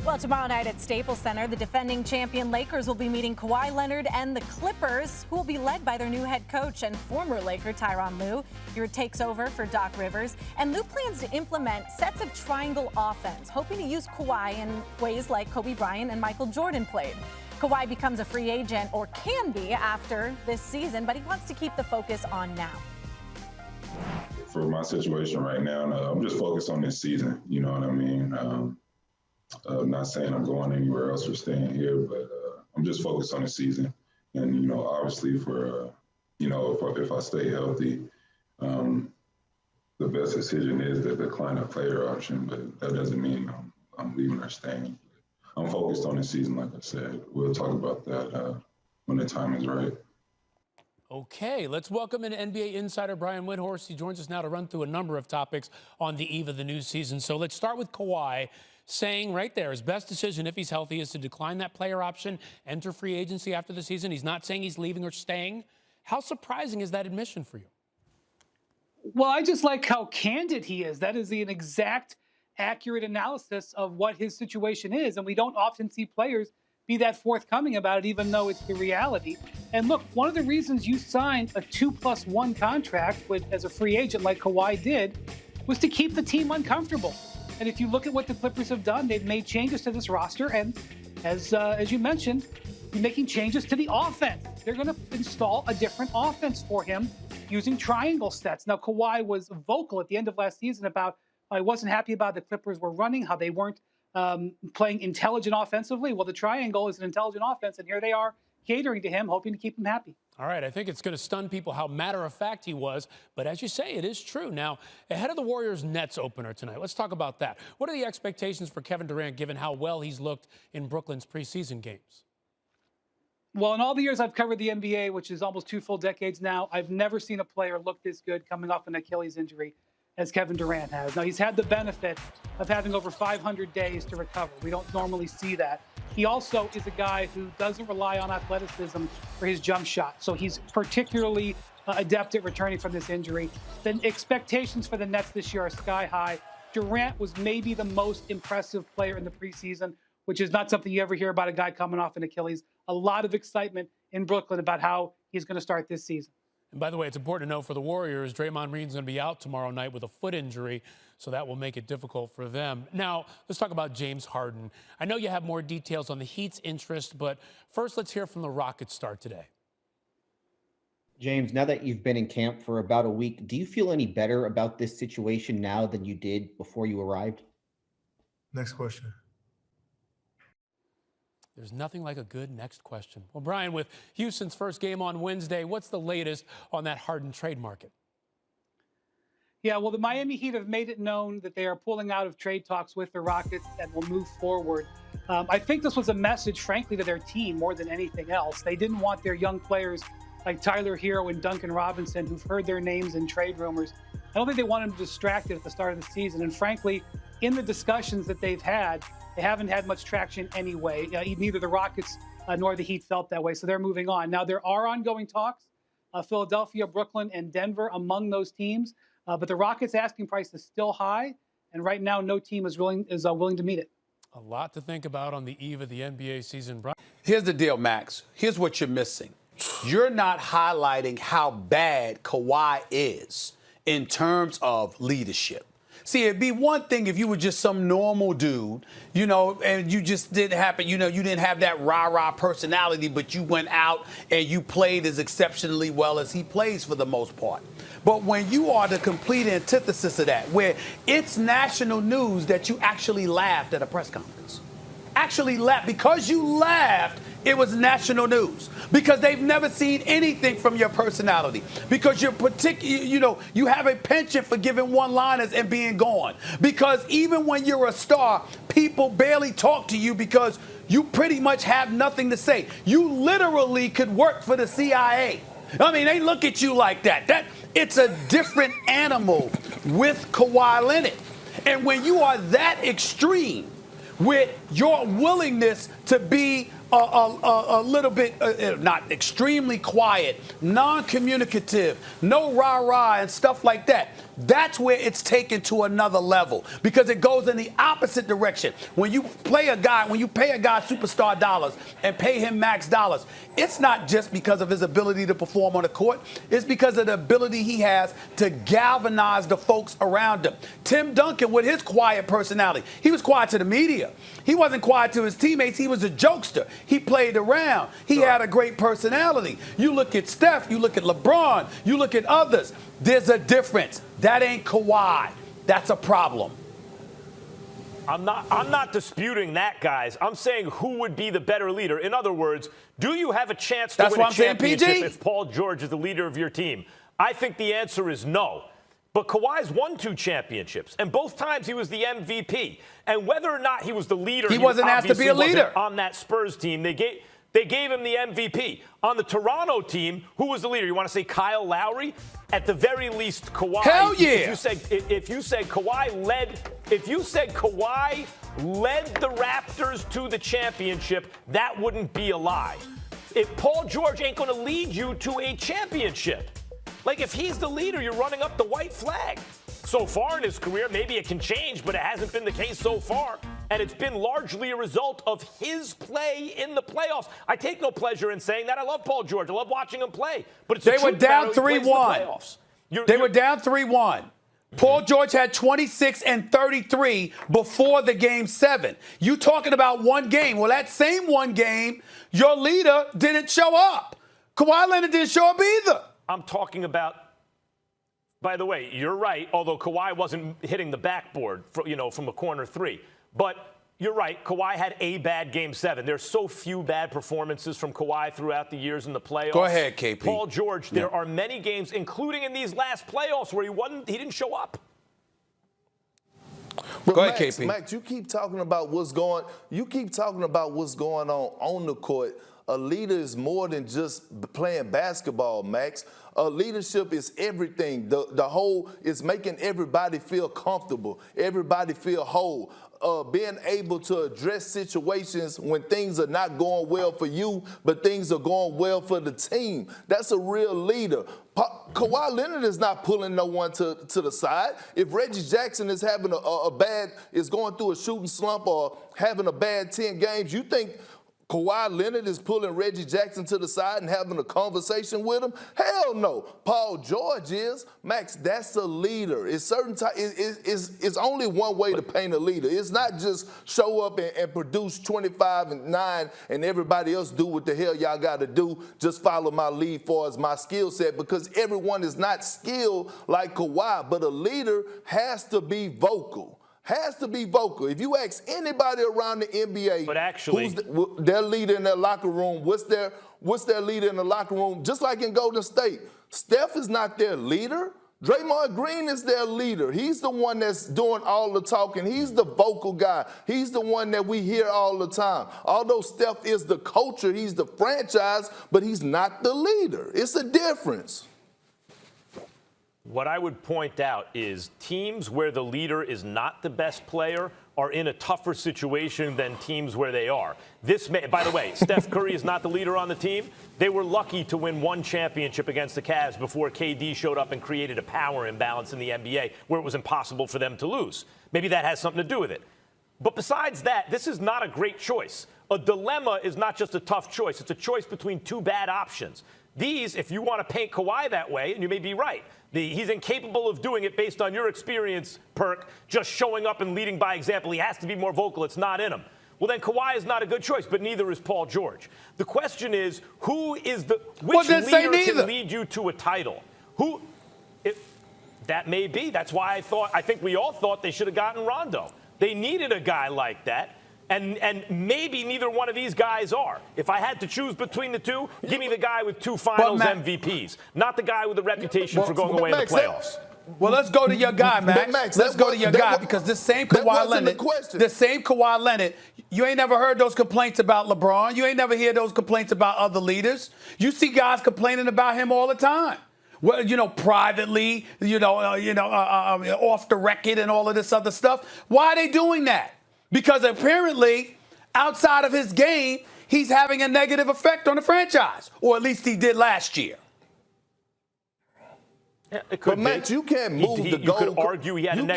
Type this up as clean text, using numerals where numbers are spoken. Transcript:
Well, tomorrow night at Staples Center, the defending champion Lakers will be meeting Kawhi Leonard and the Clippers, who will be led by their new head coach and former Laker Tyronn Lue. He takes over for Doc Rivers, and Lue plans to implement sets of triangle offense, hoping to use Kawhi in ways like Kobe Bryant and Michael Jordan played. Kawhi becomes a free agent, or can be, after this season, but he wants to keep the focus on now. For my situation right now, I'm just focused on this season. You know what I mean? I'm not saying I'm going anywhere else or staying here, but I'm just focused on the season. And, you know, obviously for, you know, if I stay healthy, the best decision is to decline a player option, but that doesn't mean I'm leaving or staying. I'm focused on the season, like I said. We'll talk about that when the time is right. Okay, let's welcome in NBA insider Brian Windhorst. He joins us now to run through a number of topics on the eve of the new season. So let's start with Kawhi saying right there his best decision, if he's healthy, is to decline that player option, enter free agency after the season. He's not saying he's leaving or staying. How surprising is that admission for you? Well, I just like how candid he is. That is an exact, accurate analysis of what his situation is. And we don't often see players be that forthcoming about it, even though it's the reality. And look, one of the reasons you signed a 2+1 contract as a free agent like Kawhi did was to keep the team uncomfortable. And if you look at what the Clippers have done, they've made changes to this roster. And as you mentioned, you're making changes to the offense. They're going to install a different offense for him using triangle sets. Now, Kawhi was vocal at the end of last season about how he wasn't happy about the Clippers were running, how they weren't playing intelligent offensively. Well, the triangle is an intelligent offense, and here they are catering to him, hoping to keep him happy. All right, I think it's going to stun people how matter-of-fact he was, but as you say, it is true. Now, ahead of the Warriors-Nets opener tonight, let's talk about that. What are the expectations for Kevin Durant, given how well he's looked in Brooklyn's preseason games? Well, in all the years I've covered the NBA, which is almost 2 full decades now, I've never seen a player look this good coming off an Achilles injury as Kevin Durant has. Now, he's had the benefit of having over 500 days to recover. We don't normally see that. He also is a guy who doesn't rely on athleticism for his jump shot. So he's particularly adept at returning from this injury. The expectations for the Nets this year are sky high. Durant was maybe the most impressive player in the preseason, which is not something you ever hear about a guy coming off an Achilles. A lot of excitement in Brooklyn about how he's going to start this season. And by the way, it's important to know for the Warriors, Draymond Green's going to be out tomorrow night with a foot injury, so that will make it difficult for them. Now, let's talk about James Harden. I know you have more details on the Heat's interest, but first let's hear from the Rockets start today. James, now that you've been in camp for about a week, do you feel any better about this situation now than you did before you arrived? Next question. There's nothing like a good next question. Well, Brian, with Houston's first game on Wednesday, what's the latest on that Harden trade market? Yeah, well, the Miami Heat have made it known that they are pulling out of trade talks with the Rockets and will move forward. I think this was a message, frankly, to their team more than anything else. They didn't want their young players like Tyler Hero and Duncan Robinson, who've heard their names in trade rumors. I don't think they wanted them distracted at the start of the season. And frankly, in the discussions that they've had, they haven't had much traction anyway. Neither the Rockets nor the Heat felt that way, so they're moving on. Now, there are ongoing talks, Philadelphia, Brooklyn, and Denver among those teams, but the Rockets' asking price is still high, and right now no team is willing to meet it. A lot to think about on the eve of the NBA season. Brian. Here's the deal, Max. Here's what you're missing. You're not highlighting how bad Kawhi is in terms of leadership. See, it'd be one thing if you were just some normal dude, you know, and you just didn't happen, you know, you didn't have that rah-rah personality, but you went out and you played as exceptionally well as he plays for the most part. But when you are the complete antithesis of that, where it's national news that you actually laughed at a press conference. Actually laughed. Because you laughed, it was national news. Because they've never seen anything from your personality. Because you're you have a penchant for giving one-liners and being gone. Because even when you're a star, people barely talk to you because you pretty much have nothing to say. You literally could work for the CIA. I mean, they look at you like that. It's a different animal with Kawhi Leonard. And when you are that extreme with your willingness to be a little bit, not extremely quiet, non-communicative, no rah-rah and stuff like that. That's where it's taken to another level because it goes in the opposite direction. When you pay a guy superstar dollars and pay him max dollars, it's not just because of his ability to perform on the court. It's because of the ability he has to galvanize the folks around him. Tim Duncan, with his quiet personality, he was quiet to the media. He wasn't quiet to his teammates. He was a jokester. He played around. He had a great personality. You look at Steph, you look at LeBron, you look at others. There's a difference. That ain't Kawhi. That's a problem. I'm not disputing that, guys. I'm saying who would be the better leader. In other words, do you have a chance to win a championship if Paul George is the leader of your team? I think the answer is no. But Kawhi's won 2 championships, and both times he was the MVP. And whether or not he was the leader, he wasn't asked to be a leader on that Spurs team. They gave him the MVP. On the Toronto team, who was the leader? You want to say Kyle Lowry? At the very least, Kawhi. Hell yeah! If you said Kawhi led the Raptors to the championship, that wouldn't be a lie. If Paul George ain't going to lead you to a championship, like if he's the leader, you're running up the white flag. So far in his career, maybe it can change, but it hasn't been the case so far. And it's been largely a result of his play in the playoffs. I take no pleasure in saying that. I love Paul George. I love watching him play. But it's they were down 3-1. They were down 3-1. Paul George had 26 and 33 before the game 7. You talking about one game. Well, that same one game, your leader didn't show up. Kawhi Leonard didn't show up either. I'm talking about, by the way, you're right, although Kawhi wasn't hitting the backboard from a corner 3. But you're right, Kawhi had a bad Game 7. There's so few bad performances from Kawhi throughout the years in the playoffs. Go ahead, KP. Paul George, there are many games, including in these last playoffs, where he didn't show up. But Go ahead, KP. Max, you keep talking about what's going on the court. A leader is more than just playing basketball, Max. Leadership is everything. The whole is making everybody feel comfortable, everybody feel whole. Being able to address situations when things are not going well for you, but things are going well for the team. That's a real leader. Kawhi Leonard is not pulling no one to the side. If Reggie Jackson is having is going through a shooting slump or having a bad 10 games, you think Kawhi Leonard is pulling Reggie Jackson to the side and having a conversation with him? Hell no. Paul George is. Max, that's a leader. It's only one way to paint a leader. It's not just show up and produce 25 and 9 and everybody else do what the hell y'all got to do. Just follow my lead for as my skill set, because everyone is not skilled like Kawhi, but a leader has to be vocal. Has to be vocal. If you ask anybody around the NBA, but actually, who's their leader in their locker room, what's their leader in the locker room? Just like in Golden State, Steph is not their leader. Draymond Green is their leader. He's the one that's doing all the talking. He's the vocal guy. He's the one that we hear all the time. Although Steph is the culture, he's the franchise, but he's not the leader. It's a difference. What I would point out is teams where the leader is not the best player are in a tougher situation than teams where they are. By the way, Steph Curry is not the leader on the team. They were lucky to win one championship against the Cavs before KD showed up and created a power imbalance in the NBA where it was impossible for them to lose. Maybe that has something to do with it. But besides that, this is not a great choice. A dilemma is not just a tough choice. It's a choice between 2 bad options. These, if you want to paint Kawhi that way, and you may be right, he's incapable of doing it based on your experience, Perk, just showing up and leading by example. He has to be more vocal. It's not in him. Well, then Kawhi is not a good choice, but neither is Paul George. The question is, which leader can lead you to a title? That may be. That's why I think we all thought they should have gotten Rondo. They needed a guy like that. And maybe neither one of these guys are. If I had to choose between the two, give me the guy with 2 finals MVPs, not the guy with a reputation for going away in the playoffs. Well, let's go to your guy, Max. Let's go to your guy, because this same Kawhi Leonard, you ain't never heard those complaints about LeBron. You ain't never heard those complaints about other leaders. You see guys complaining about him all the time. Well, privately, off the record and all of this other stuff. Why are they doing that? Because apparently, outside of his game, he's having a negative effect on the franchise, or at least he did last year. Yeah, it could But Max, be. you can't move the You could goal. argue he had a You negative